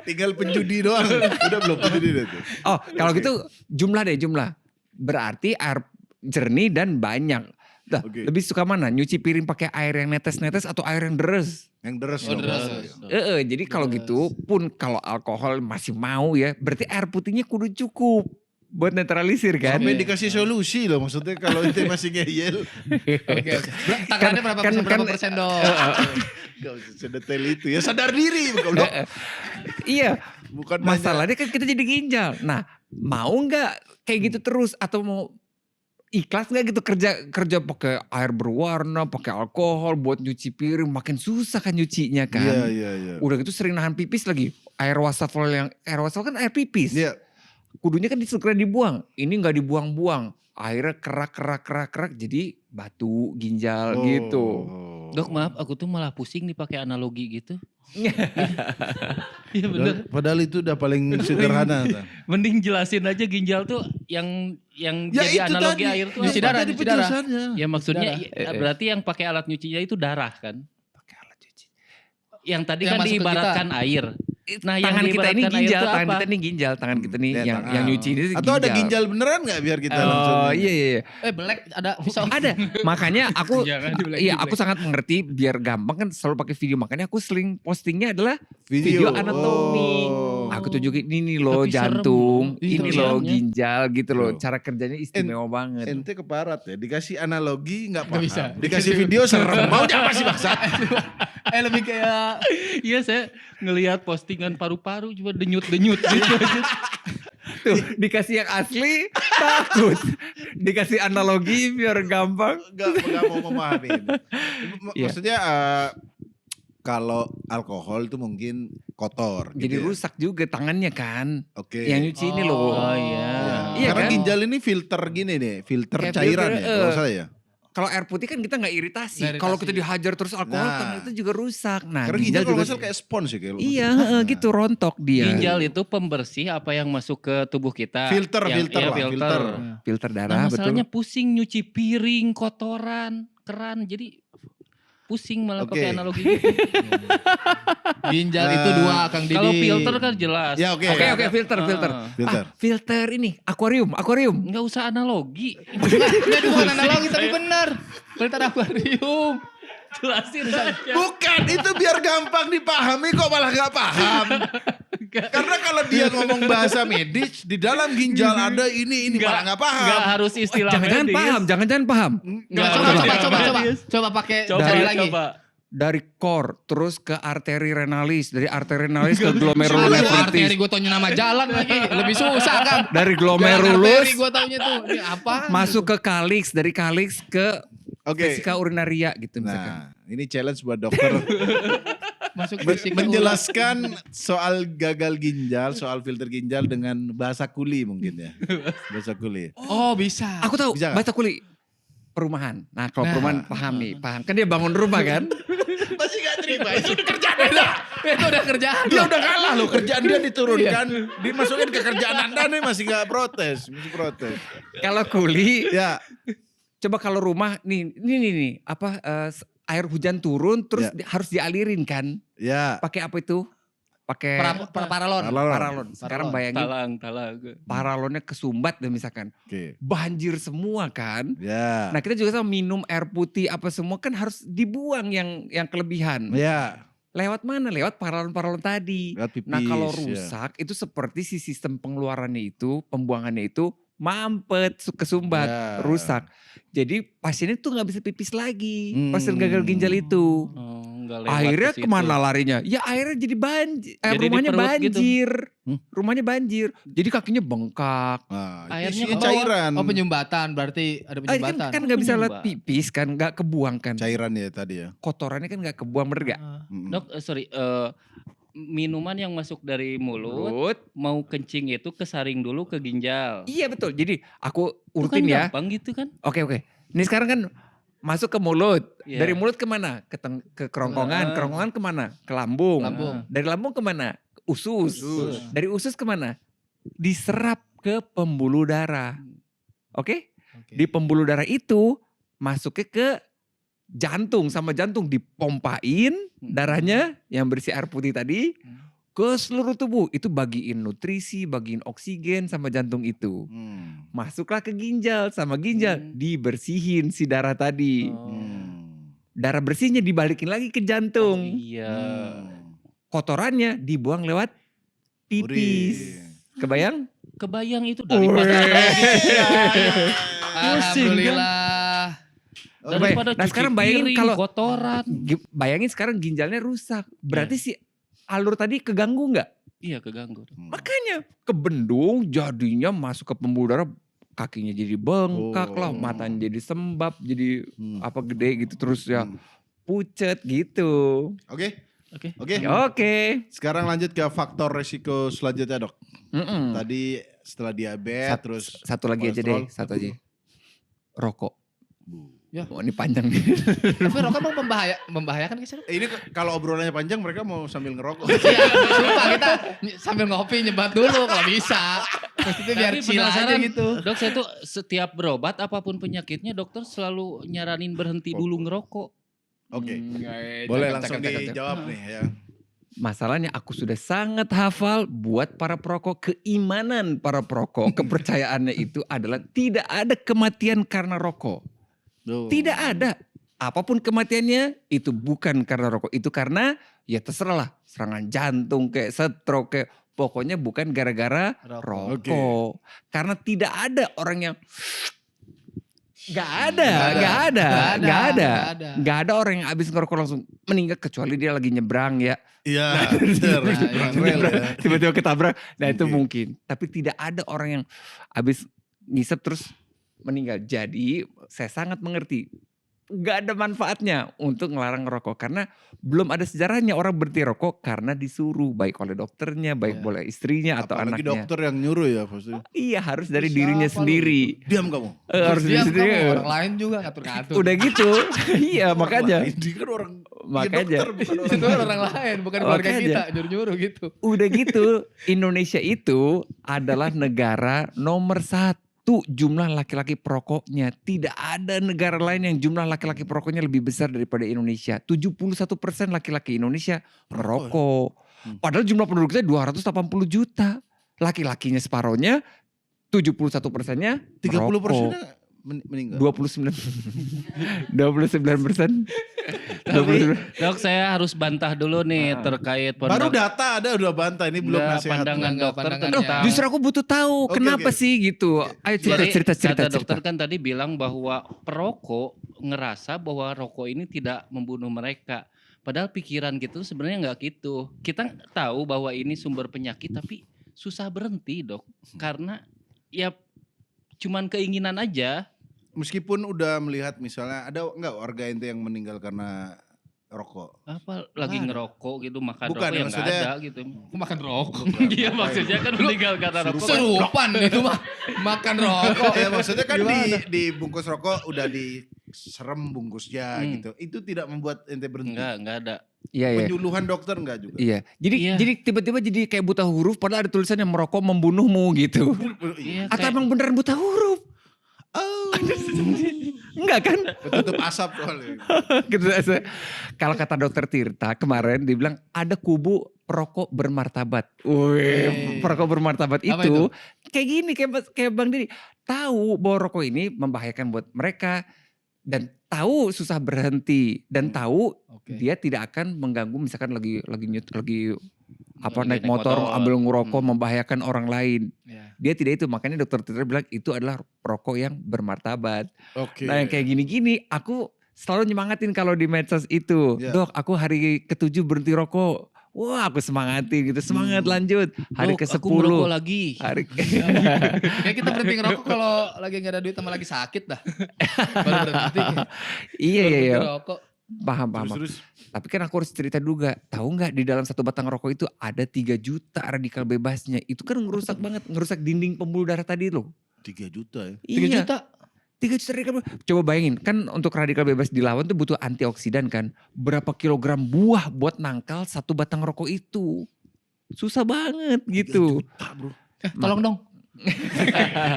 Tinggal penjudi doang. Udah belum penjudi deh tuh. Oh, kalau gitu jumlah. Berarti air jernih dan banyak. Nah, lebih suka mana? Nyuci piring pakai air yang netes-netes atau air yang deres? Yang deres. Oh, dong. deres. Jadi kalau gitu pun kalau alkohol masih mau ya, berarti air putihnya kudu cukup buat netralisir kan? Sampai dikasih solusi loh, maksudnya kalau itu masih ngeyel. Oke. Takarannya berapa persen dong? Gak usah sedetail itu ya, sadar diri. Kalau Iya. bukan Masalahnya kan kita jadi ginjal. Nah, mau nggak kayak gitu terus atau mau ikhlas nggak gitu kerja pakai air berwarna, pakai alkohol buat nyuci piring, makin susah kan nyucinya kan. Iya. Udah gitu sering nahan pipis lagi. Air wastafel kan air pipis. Iya. Kudunya kan segera dibuang. Ini nggak dibuang-buang. Airnya kerak jadi batu ginjal gitu. Dok maaf, aku tuh malah pusing nih pakai analogi gitu. Iya bener. Padahal itu udah paling sederhana. Mending jelasin aja ginjal tuh yang Ya jadi itu analogi tadi. air tuh Nyuci apa? darah, Tadi nyuci darah. penjelasannya. Ya maksudnya Darah. berarti yang pakai alat nyucinya itu darah kan? Pakai alat cuci. Yang tadi Yang kan masuk ke diibaratkan air. Nah, yang Tangan kita ini diibaratkan air ginjal, itu tangan apa? kita ini ginjal, tangan kita nih Ya, yang nyuci ini ginjal. Atau ada ginjal beneran gak biar kita langsung. Oh iya. Black ada pisau. Ada. Makanya aku Jangan di black, iya di aku black. sangat mengerti biar gampang kan selalu pakai video. Makanya aku sering postingnya adalah video anatomi. Aku tunjukin ini loh Tapi serem jantung, loh. ini Iya, loh seremnya. ginjal gitu loh. Tuh. Cara kerjanya istimewa banget. Ente keparat ya, dikasih analogi gak paham. bisa. Dikasih video serem. Mau apa sih bangsa? Lebih kayak Iya saya ngelihat postingan paru-paru cuma denyut-denyut gitu aja. Tuh, dikasih yang asli takut. Dikasih analogi biar gampang. Gak mau memahami. Iya. Maksudnya kalau alkohol itu mungkin kotor. Jadi gitu ya. rusak juga tangannya kan. Oke. Yang nyuci ini loh. Oh iya. Iya Karena kan? ginjal ini filter gini nih, filter Kayak cairan filter, ya kalau salah ya. Kalau air putih kan kita nggak iritasi. Nggak Kalau iritasi. kita dihajar terus alkohol, Nah. tangan kita juga rusak. Nah, Karena ginjal kalau nggak salah kayak spons ya kayak. Iya, gitu rontok dia. Ginjal itu pembersih apa yang masuk ke tubuh kita. Filter, Yang- filter iya, lah, filter. Filter Nah, darah betul. masalahnya pusing nyuci piring, kotoran, keran. Jadi pusing malah Oke. pakai analogi gitu. ginjal itu dua Kang Didi. Kalau filter kan jelas. Ya oke. Oke, filter. Filter. Filter ini akuarium. Nggak usah analogi. Enggak bukan analogi tapi benar. Filter akuarium. Jelasin saja. Bukan, itu biar gampang dipahami kok malah gak paham. Karena kalau dia ngomong bahasa medis, di dalam ginjal ada ini malah gak paham. Nggak harus istilah Jangan-jangan medis. paham, jangan-jangan paham. Enggak, coba pakai Coba, sekali lagi. coba. Dari core terus ke arteri renalis, dari arteri renalis ke Arteri glomerulonefritis. gue taunya nama jalan lagi. Lebih susah kan. Dari Arteri glomerulus gue taunya tuh. Ini apa? masuk ke kalix, dari kalix ke Oke. vesika urinaria gitu misalkan. Nah, ini challenge buat dokter. Masuk fisik. Menjelaskan soal gagal ginjal, soal filter ginjal dengan bahasa kuli mungkin ya. Bahasa kuli. Oh bisa. Aku tahu, Bisa nggak? baca kuli perumahan. Nah, kalau Nah. perumahan paham nih, paham. Kan dia bangun rumah kan? Masih gak Itu udah kerjaan Anda. Itu udah kerjaan. Dia udah kalah loh, kerjaan dia diturunkan, dimasukin ke kerjaan Anda nih masih gak protes, masih protes. Kalau kuli, Ya, coba kalau rumah nih air hujan turun terus Ya. harus dialirin kan? ya. Pakai apa itu? Pakai Paralon. paralon. Sekarang bayangin Talang. paralonnya kesumbat deh misalkan. Oke. Banjir semua kan. Ya. Nah kita juga sama minum air putih apa semua kan harus dibuang yang kelebihan. Ya. Lewat mana? Lewat paralon-paralon tadi. Lewat pipis. Nah kalau ya. rusak itu seperti si sistem pengeluarannya itu, pembuangannya itu mampet, kesumbat, Ya. rusak. Jadi pasiennya tuh nggak bisa pipis lagi. Pasien Hmm. gagal ginjal itu. Nggak lewat Akhirnya ke situ. kemana larinya? Ya akhirnya jadi banjir. Jadi di Rumahnya perut gitu. banjir. Hmm. Rumahnya banjir. Jadi kakinya bengkak. Nah, Airnya isinya ke bawah. cairan. Oh penyumbatan, berarti ada penyumbatan. Kan nggak bisa lihat Penyumbat. pipis kan, nggak kebuang kan. Cairan ya tadi ya. Kotorannya kan nggak kebuang, bener nggak? Mm-mm. Dok, minuman yang masuk dari mulut Mulut. mau kencing itu kesaring dulu ke ginjal. Iya betul. Jadi aku Itu urutin kan ya. gampang gitu kan? Oke. Ini sekarang kan masuk ke mulut. Iya. Dari mulut kemana? Ke kerongkongan. Ah. Kerongkongan kemana? Ke lambung. Lambung. Dari lambung kemana? Usus. Usus. Dari usus kemana? Diserap ke pembuluh darah. Oke? Oke. Di pembuluh darah itu masuknya ke jantung. Sama jantung dipompain darahnya yang berisi air putih tadi ke seluruh tubuh. Itu bagiin nutrisi, bagiin oksigen sama jantung itu. Hmm. Masuklah ke ginjal, sama ginjal dibersihin si darah tadi. Hmm. Darah bersihnya dibalikin lagi ke jantung. Iya. Hmm. Kotorannya dibuang lewat pipis. Urin. Kebayang? Kebayang itu daripada Alhamdulillah. daripada Nah, cuci sekarang bayangin piring, kalau- kotoran. Bayangin sekarang ginjalnya rusak. Berarti si alur tadi keganggu nggak? Iya keganggu. Makanya kebendung jadinya masuk ke pembuluh darah, kakinya jadi bengkak lah, Oh. matanya jadi sembab, jadi Hmm. apa gede gitu terus ya Hmm. pucet gitu. Oke. Oke. Oke. Oke. Sekarang lanjut ke faktor resiko selanjutnya, Dok. Mm-mm. Tadi setelah diabetes Sat- terus satu lagi aja deh, kolesterol. satu aja. Rokok. Ya. Oh, ini panjang nih. Tapi rokok emang membahayakan guys? Ini kalau obrolannya panjang mereka mau sambil ngerokok. Iya, sumpah kita sambil ngopi nyebat dulu kalau bisa. Maksudnya biar Tapi chill aja penasaran, gitu. Dok, saya tuh setiap berobat apapun penyakitnya dokter selalu nyaranin berhenti dulu ngerokok. Oke. Boleh Boleh langsung dijawab nih ya. Masalahnya aku sudah sangat hafal buat para perokok, keimanan para perokok, kepercayaannya itu adalah tidak ada kematian karena rokok. Tidak ada. Apapun kematiannya itu bukan karena rokok, itu karena ya terserah lah, serangan jantung kayak stroke kayak pokoknya bukan gara-gara Rokok. rokok. Karena tidak ada orang yang nggak ada. Nggak ada orang yang habis ngerokok langsung meninggal kecuali dia lagi nyebrang ya. Iya, benar. Nyebrang rel ya. Tiba-tiba ketabrak. Nah itu Mungkin. mungkin. Tapi tidak ada orang yang habis ngisep terus meninggal. Jadi saya sangat mengerti. Gak ada manfaatnya untuk ngelarang ngerokok. Karena belum ada sejarahnya orang berhenti rokok karena disuruh. Baik oleh dokternya, baik Ya. oleh istrinya atau Apalagi anaknya. dokter yang nyuruh ya pasti. Iya harus dari Bisa dirinya apa lu sendiri. Diam kamu. Harus Diam diri sendiri. kamu, orang lain juga ngatur-ngatur. Udah gitu. Iya makanya. Ini kan orang Makanya. dokter bukan orang Itu lain. orang lain, bukan keluarga Makanya. kita, nyuruh-nyuruh gitu. Udah gitu Indonesia itu adalah negara nomor 1 jumlah laki-laki perokoknya. Tidak ada negara lain yang jumlah laki-laki perokoknya lebih besar daripada Indonesia. 71% laki-laki Indonesia merokok. Padahal jumlah penduduknya 280 juta. Laki-lakinya separohnya, 71%-nya 30%-nya meninggal. 29%. 29%. Tapi dok saya harus bantah dulu nih terkait Baru data ada udah bantah, ini belum Enggak, nasihat. pandangan Enggak, dokter pandangan tentang ya. Justru aku butuh tahu Oke, kenapa oke. sih gitu. Ayo Jadi cerita. kata dokter kan tadi bilang bahwa perokok ngerasa bahwa rokok ini tidak membunuh mereka. Padahal pikiran gitu sebenarnya nggak gitu. Kita tahu bahwa ini sumber penyakit tapi susah berhenti dok. Karena ya cuman keinginan aja. Meskipun udah melihat misalnya ada enggak warga ente yang meninggal karena rokok? Apa lagi Ada. ngerokok gitu makan Bukan, rokok yang nggak maksudnya- ada gitu. Aku makan rokok. Iya maksudnya kan meninggal karena rokok. Serupan itu mah. Makan rokok. Ya maksudnya kan Gimana? di bungkus rokok udah di serem bungkusnya gitu. Itu tidak membuat ente berhenti. Enggak ada. Iya, iya. Penyuluhan dokter enggak juga. Iya. Jadi Iya. jadi tiba-tiba jadi kayak buta huruf padahal ada tulisannya merokok membunuhmu gitu. Iya, Atau kayak- emang beneran buta huruf? Oh. Enggak kan? Tutup asap soalnya. Gitu. Kalau kata dokter Tirta kemarin dia bilang ada kubu perokok bermartabat. Wih, perokok bermartabat Apa itu kayak gini kayak Bang Didi. Tahu bahwa rokok ini membahayakan buat mereka dan tahu susah berhenti dan tahu Oke. dia tidak akan mengganggu misalkan lagi naik naik motor motor. ambil ngerokok membahayakan orang lain. Ya. Dia tidak itu, makanya dokter Tirta bilang itu adalah perokok yang bermartabat. Oke. Nah yang kayak gini-gini aku selalu nyemangatin kalau di medsos itu. Ya. Dok aku hari ke-7 berhenti rokok. Wah aku semangatin gitu, semangat lanjut. Hari Dok, ke-10. aku merokok lagi. Hari Kayak kita berhenti ngerokok kalau lagi nggak ada duit sama lagi sakit dah. Baru berhenti. iya Baru iya. berhenti rokok. Paham. Terus. Tapi kan aku harus cerita juga. Tahu nggak di dalam satu batang rokok itu ada 3 juta radikal bebasnya. Itu kan ngerusak banget, ngerusak dinding pembuluh darah tadi loh. 3 juta ya. 3 Iya. juta. 3 juta radikal bebas. Coba bayangin, kan untuk radikal bebas dilawan tuh butuh antioksidan kan. Berapa kilogram buah buat nangkal satu batang rokok itu. Susah banget 3 gitu. juta bro. Tolong dong.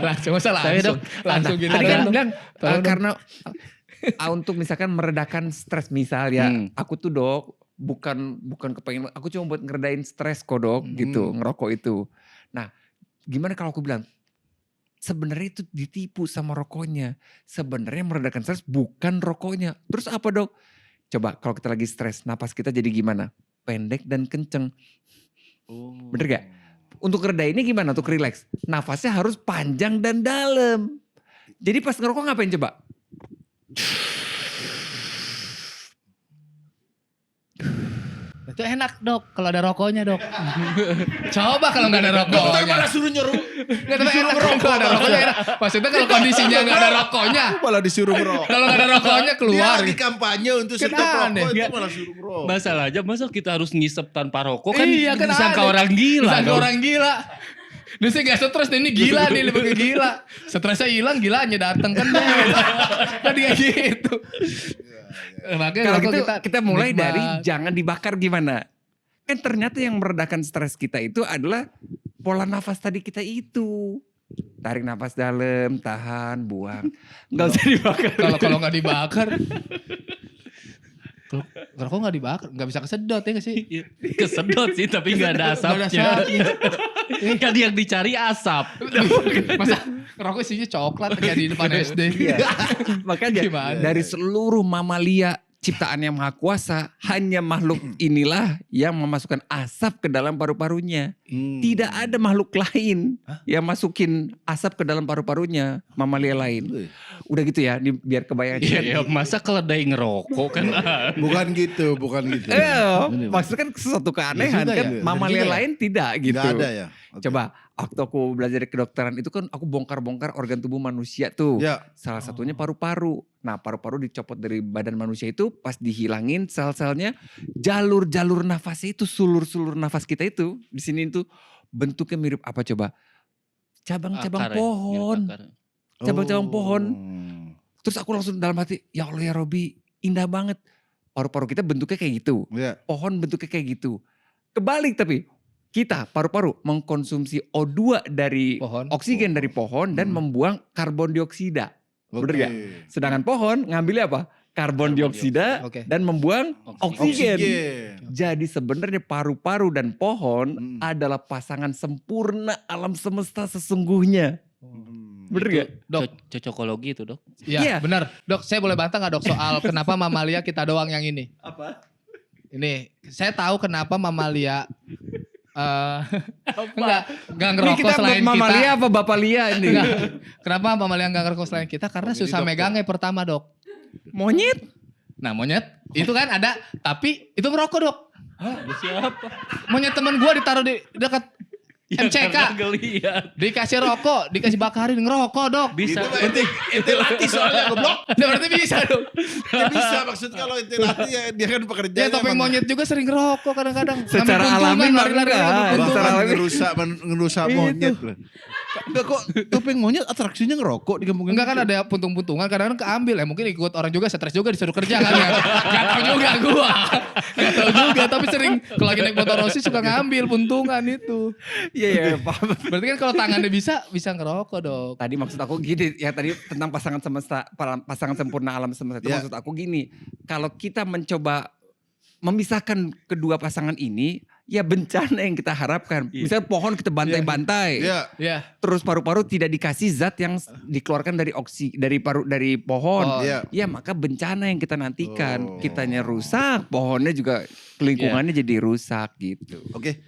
Langsung masa Saya, langsung. Langsung gini. Tadi kan dong. bilang Tolong dong. karena untuk misalkan meredakan stres misal ya. Aku tuh dok bukan kepengen, aku cuma buat ngeredain stres kok dok gitu ngerokok itu. Nah gimana kalau aku bilang sebenarnya itu ditipu sama rokoknya. Sebenarnya meredakan stres bukan rokoknya. Terus apa dok? Coba kalau kita lagi stres napas kita jadi gimana? Pendek dan kenceng. Bener gak? Untuk ngeredainnya gimana? Untuk relax. Nafasnya harus panjang dan dalam. Jadi pas ngerokok ngapain coba? Itu enak dok kalau ada rokoknya dok. Coba kalau nggak ada Dokter rokoknya. malah suruh nyuruh. Nggak tapi enak kalau ada rokoknya enak. Maksudnya kalau kondisinya nggak ada rokoknya. Malah disuruh ngerokok. Kalau nggak ada rokoknya Dia keluar. lagi kampanye untuk Kan stop aneh. rokok itu malah suruh ngerokok. Masalahnya masa kita harus ngisep tanpa rokok kan Iya, kan disangka aneh. orang gila. Disangka dong. orang gila. Ini sih gak stres, ini gila nih, lebih ke gila. Stresnya hilang, gilanya dateng kan. Kan kayak gitu. Makanya Kalau rokok gitu kita mulai nikmat. dari jangan dibakar gimana. Kan ternyata yang meredakan stres kita itu adalah pola nafas tadi kita itu. Tarik nafas dalam, tahan, buang. Gak usah dibakar. Kalau nggak dibakar, kalau rokok nggak dibakar, nggak bisa kesedot ya nggak sih? Iya, kesedot sih tapi nggak ada Nggak ada asapnya. asapnya. Kan yang dicari asap. Masa rokok isinya coklat kayak di depan SD. Makanya Gimana? dari seluruh mamalia ciptaan yang maha kuasa, hanya makhluk inilah yang memasukkan asap ke dalam paru-parunya. Tidak ada makhluk lain yang masukin asap ke dalam paru-parunya, mamalia lain. Udah gitu ya, biar kebayang. Iya, masa keledai ngerokok kan. Bukan gitu. Maksudnya kan sesuatu keanehan Iya juga kan, ya, mamalia bener juga ya. lain tidak gitu. Gak ada ya. Oke. Coba waktu aku belajar di kedokteran itu kan aku bongkar-bongkar organ tubuh manusia tuh. Ya. Salah satunya paru-paru. Nah paru-paru dicopot dari badan manusia itu pas dihilangin sel-selnya. Jalur-jalur nafasnya itu, sulur-sulur nafas kita itu. Di sini itu bentuknya mirip apa coba? Cabang-cabang Akar ya, pohon. mirip akar. Cabang-cabang pohon. Oh. Terus aku langsung dalam hati, ya Allah ya Robi, indah banget. Paru-paru kita bentuknya kayak gitu. Ya. Pohon bentuknya kayak gitu. Kebalik tapi, kita paru-paru mengkonsumsi O2 dari Pohon. oksigen dari pohon dan membuang karbon dioksida. Bener Oke. gak? Sedangkan pohon ngambilnya apa? Karbon dioksida Oke. dan membuang oksigen. Oksigen. Jadi sebenarnya paru-paru dan pohon Hmm. adalah pasangan sempurna alam semesta sesungguhnya. Bener gak? Dok. Cocokologi itu dok. Iya, Iya. benar. Dok, saya boleh bantah gak dok soal kenapa mamalia kita doang yang ini? Apa? Ini, saya tahu kenapa mamalia enggak Ini ngerokok kita selain mama kita. Lia apa bapak Lia ini? Enggak. Kenapa mamalia enggak ngerokok selain kita? Karena Oh, jadi susah dokter. megangnya pertama dok. Monyet? Nah monyet itu kan ada, tapi itu ngerokok dok. Siapa? Monyet temen gue ditaruh di dekat MCK. Geliat. Dikasih rokok, dikasih bakarin ngerokok dok. Bisa. Ente latih soalnya goblok. Nah, berarti bisa dong. Ya bisa maksud kalau ente latih ya dia kan pekerja. Ya topeng monyet juga sering ngerokok kadang-kadang. Secara Ngambil alami keuntungan, mah lari-lari enggak. ngambil keuntungan. Secara alami. ngerusak Itu. monyet loh. Enggak kok topeng monyet atraksinya ngerokok di kampung Enggak kan ada puntung-puntungan kadang-kadang keambil ya mungkin ikut orang juga stres juga disuruh kerja kan ya. Gak tau juga gua. Gak tau juga tapi sering kalau lagi naik motor Rossi suka ngambil puntungan itu. Iya paham. Berarti kan kalau tangannya bisa ngerokok dong. Tadi maksud aku gini, ya tadi tentang pasangan semesta, pasangan sempurna alam semesta itu Ya. maksud aku gini, kalau kita mencoba memisahkan kedua pasangan ini, ya bencana yang kita harapkan. Misalnya pohon kita bantai-bantai, Iya. Ya. terus paru-paru tidak dikasih zat yang dikeluarkan dari pohon. Oh. Iya. Ya maka bencana yang kita nantikan, Oh. kitanya rusak, pohonnya juga lingkungannya jadi rusak gitu. Oke,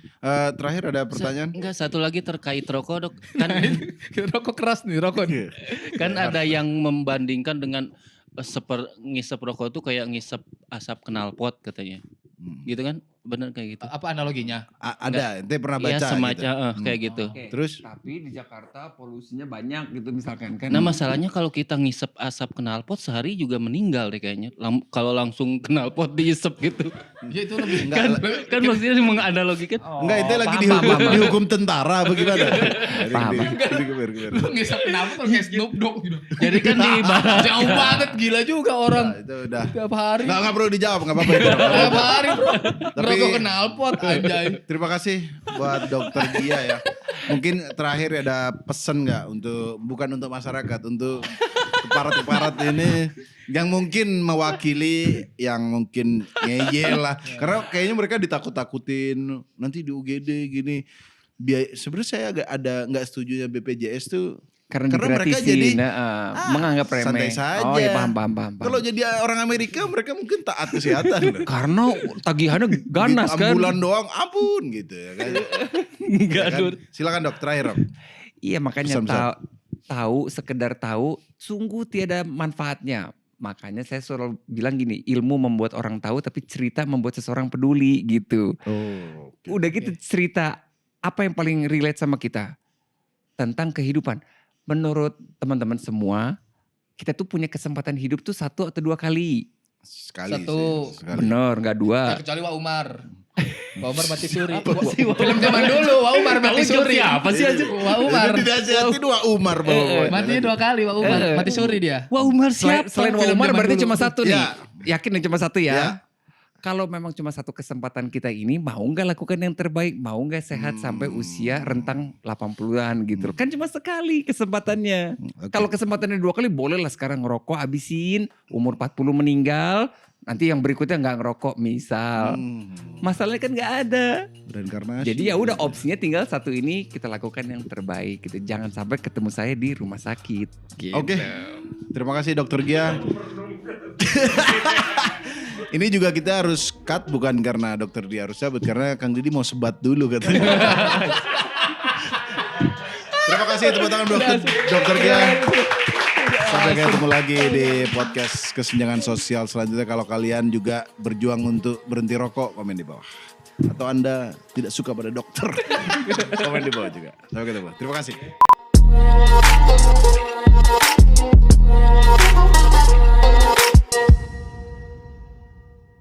terakhir ada pertanyaan. Enggak, satu lagi terkait rokok, Dok. Kan Rokok keras nih rokok nih. kan ada yang membandingkan dengan ngisep rokok itu kayak ngisep asap knalpot katanya. Gitu kan? Benar kayak gitu. Apa analoginya? Ada, ente pernah Iya baca semacam gitu. kayak gitu. Oke, Terus? tapi di Jakarta polusinya banyak gitu misalkan kan. Nah masalahnya kalau kita ngisep asap knalpot sehari juga meninggal deh kayaknya. Kalau langsung knalpot diisep gitu. Ya itu lebih Kan maksudnya menganalogikan. Enggak, ente lagi paham, paham. dihukum tentara bagaimana? Paham. Lu ngisap kenapa tuh kayak Snoop Dogg gitu. Jadi kan di ibarat Jauh banget gila juga orang. Nah, itu udah. Tiap hari. Nggak perlu dijawab, nggak apa-apa itu. Tiap hari bro. Tapi- Ngerokok knalpot anjay. Terima kasih buat Dokter Gia ya. Mungkin terakhir ada pesan nggak untuk bukan untuk masyarakat, untuk keparat-keparat ini yang mungkin mewakili, yang mungkin ngeyel lah. Karena kayaknya mereka ditakut-takutin nanti di UGD gini. Sebenarnya saya agak ada nggak setujunya BPJS tuh. Karena mereka digratisin, jadi menganggap remeh. santai saja. Oh ya paham. Kalau jadi orang Amerika mereka mungkin taat kesehatan loh. Karena tagihannya ganas Di kan. ambulan doang ampun gitu ya kan. enggak Ya kan? Dur. Silakan dok terakhir Dok. Iya makanya Pesan-pesan. sekedar tahu sungguh tiada manfaatnya. Makanya saya selalu bilang gini, ilmu membuat orang tahu tapi cerita membuat seseorang peduli gitu. Oh. Udah gitu cerita apa yang paling relate sama kita tentang kehidupan. Menurut teman-teman semua, kita tuh punya kesempatan hidup tuh 1 atau 2 kali. Sekali Satu. sih. Sekali. Bener, nggak 2. Kecuali Wak Umar. Wak Umar mati suri. Film zaman dulu Wak Umar mati suri. Siapa sih aja? Wak Umar. Itu dinasihati 2 Umar bawa. Matinya 2 kali Wak Umar. Mati suri dia. Wah Umar siapa? Selain Wak Film Umar zaman berarti dulu. cuma 1 nih. Ya. Yakin nih cuma 1 ya? Ya. Kalau memang cuma 1 kesempatan kita ini, mau nggak lakukan yang terbaik? Mau nggak sehat sampai usia rentang 80-an gitu. Kan cuma sekali kesempatannya. Oke. Kalau kesempatannya 2 kali, boleh lah sekarang ngerokok habisin. Umur 40 meninggal, nanti yang berikutnya nggak ngerokok misal. Masalahnya kan nggak ada. Reinkarnasi. Jadi ya udah opsinya tinggal 1 ini kita lakukan yang terbaik gitu. Jangan sampai ketemu saya di rumah sakit. Gitu. Oke. Terima kasih Dokter Gia. Ini juga kita harus cut bukan karena Dokter Dia harus cabut, karena Kang Didi mau sebat dulu katanya. Terima kasih tepuk tangan buat Dokter Gia. Sampai ketemu lagi di podcast Kesenjangan Sosial selanjutnya. Kalau kalian juga berjuang untuk berhenti rokok, komen di bawah. Atau Anda tidak suka pada dokter, komen di bawah juga. Sampai ketemu. Terima kasih.